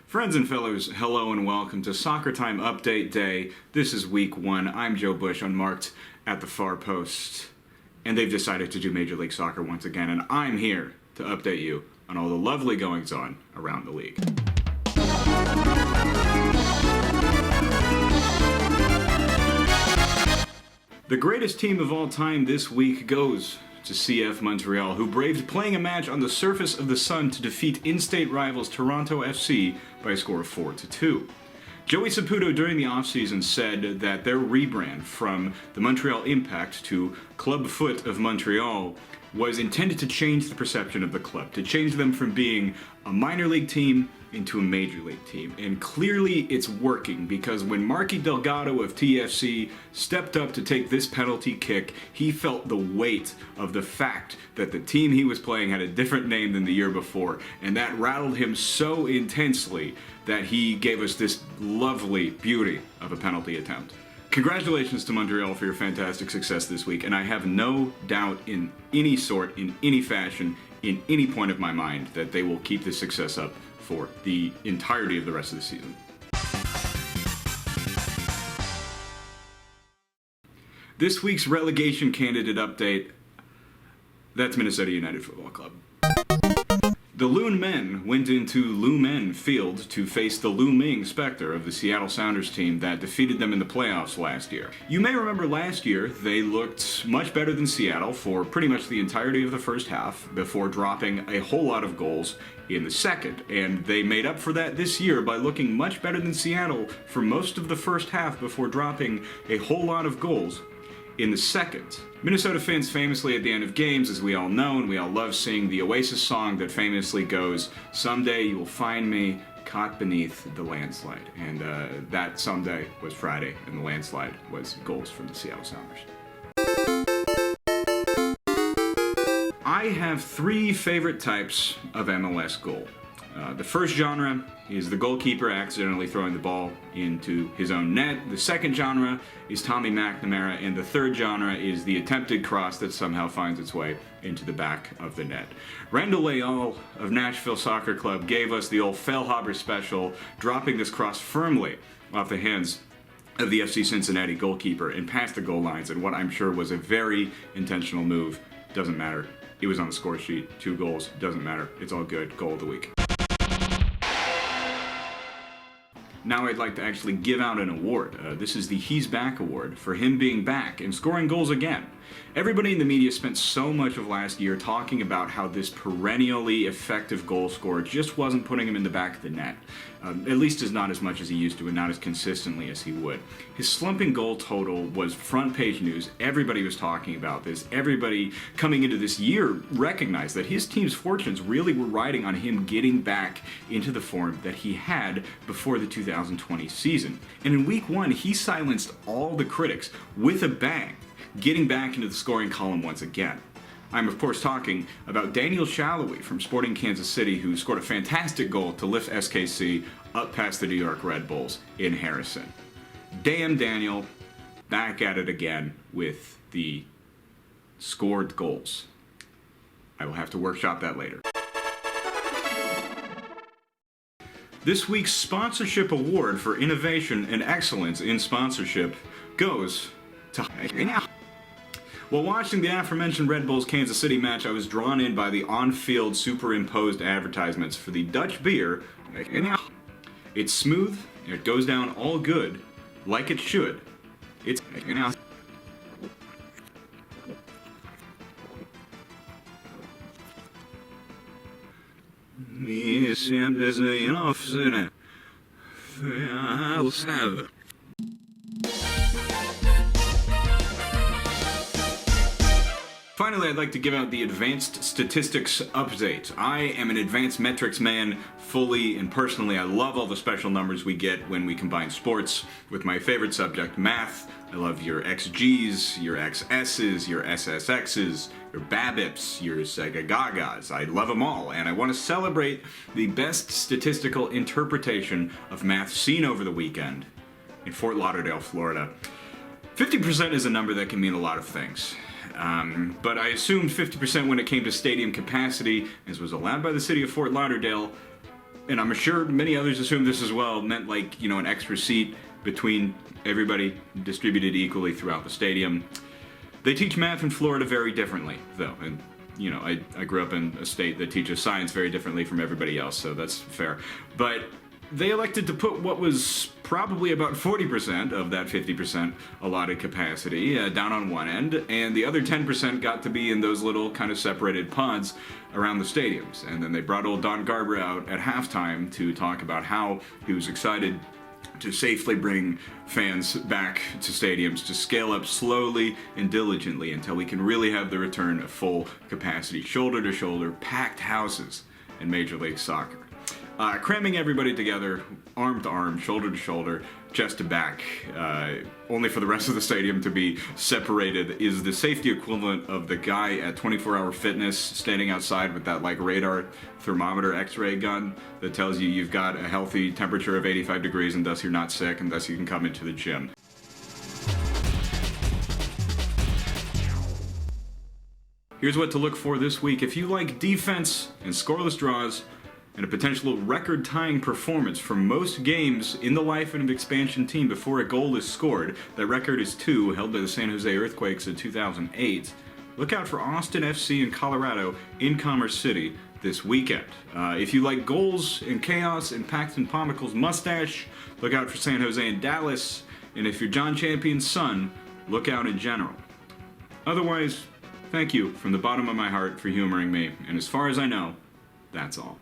Friends and fellows, hello and welcome to Soccer Time Update Day. This is week 1. I'm Joe Bush, unmarked at the far post. And they've decided to do Major League Soccer once again, and I'm here to update you on all the lovely goings-on around the league. The greatest team of all time this week goes to CF Montreal, who braved playing a match on the surface of the sun to defeat in-state rivals Toronto FC by a score of 4-2. Joey Saputo during the offseason said that their rebrand from the Montreal Impact to Club Foot of Montreal was intended to change the perception of the club, to change them from being a minor league team into a major league team. And clearly it's working, because when Marky Delgado of TFC stepped up to take this penalty kick, he felt the weight of the fact that the team he was playing had a different name than the year before, and that rattled him so intensely that he gave us this lovely beauty of a penalty attempt. Congratulations to Montreal for your fantastic success this week, and I have no doubt in any sort, in any fashion, in any point of my mind that they will keep this success up for the entirety of the rest of the season. This week's relegation candidate update, that's Minnesota United Football Club. The Loon Men went into Lumen Field to face the looming specter of the Seattle Sounders team that defeated them in the playoffs last year. You may remember last year they looked much better than Seattle for pretty much the entirety of the first half before dropping a whole lot of goals in the second, and they made up for that this year by looking much better than Seattle for most of the first half before dropping a whole lot of goals in the second. Minnesota fans famously at the end of games, as we all know, and we all love, sing the Oasis song that famously goes, "Someday you will find me caught beneath the landslide." And that someday was Friday, and the landslide was goals from the Seattle Sounders. I have 3 favorite types of MLS goal. The first genre is the goalkeeper accidentally throwing the ball into his own net. The second genre is Tommy McNamara, and the third genre is the attempted cross that somehow finds its way into the back of the net. Randall Leal of Nashville Soccer Club gave us the old Fellhaber special, dropping this cross firmly off the hands of the FC Cincinnati goalkeeper and past the goal lines, and what I'm sure was a very intentional move. Doesn't matter. It was on the score sheet. 2 goals. Doesn't matter. It's all good. Goal of the week. Now I'd like to actually give out an award. This is the He's Back Award for him being back and scoring goals again. Everybody in the media spent so much of last year talking about how this perennially effective goal scorer just wasn't putting him in the back of the net. At least not as much as he used to, and not as consistently as he would. His slumping goal total was front page news. Everybody was talking about this. Everybody coming into this year recognized that his team's fortunes really were riding on him getting back into the form that he had before the 2020 season. And in week 1, he silenced all the critics with a bang, getting back into the scoring column once again. I'm of course talking about Daniel Shalhoub from Sporting Kansas City, who scored a fantastic goal to lift SKC up past the New York Red Bulls in Harrison. Damn Daniel, back at it again with the scored goals. I will have to workshop that later. This week's sponsorship award for innovation and excellence in sponsorship goes to... While watching the aforementioned Red Bulls Kansas City match, I was drawn in by the on-field superimposed advertisements for the Dutch beer. It's smooth, it goes down all good, like it should. It's... Finally, I'd like to give out the Advanced Statistics Update. I am an advanced metrics man, fully and personally. I love all the special numbers we get when we combine sports with my favorite subject, math. I love your XGs, your XSs, your SSXs, your BABIPs, your Segagagas. I love them all, and I want to celebrate the best statistical interpretation of math seen over the weekend in Fort Lauderdale, Florida. 50% is a number that can mean a lot of things. But I assumed 50% when it came to stadium capacity, as was allowed by the city of Fort Lauderdale. and I'm sure many others assume this as well, meant like, an extra seat between everybody distributed equally throughout the stadium. They teach math in Florida very differently, though, and I grew up in a state that teaches science very differently from everybody else, so that's fair. But they elected to put what was probably about 40% of that 50% allotted capacity down on one end, and the other 10% got to be in those little kind of separated pods around the stadiums. And then they brought old Don Garber out at halftime to talk about how he was excited to safely bring fans back to stadiums, to scale up slowly and diligently until we can really have the return of full capacity, shoulder to shoulder, packed houses in Major League Soccer. Cramming everybody together, arm to arm, shoulder to shoulder, chest to back, only for the rest of the stadium to be separated, is the safety equivalent of the guy at 24-Hour Fitness standing outside with that radar thermometer x-ray gun that tells you you've got a healthy temperature of 85 degrees and thus you're not sick and thus you can come into the gym. Here's what to look for this week. If you like defense and scoreless draws, and a potential record-tying performance for most games in the life of an expansion team before a goal is scored. That record is 2, held by the San Jose Earthquakes in 2008. Look out for Austin FC in Colorado in Commerce City this weekend. If you like goals and chaos and Paxton Pomicle's mustache, look out for San Jose and Dallas. And if you're John Champion's son, look out in general. Otherwise, thank you from the bottom of my heart for humoring me. And as far as I know, that's all.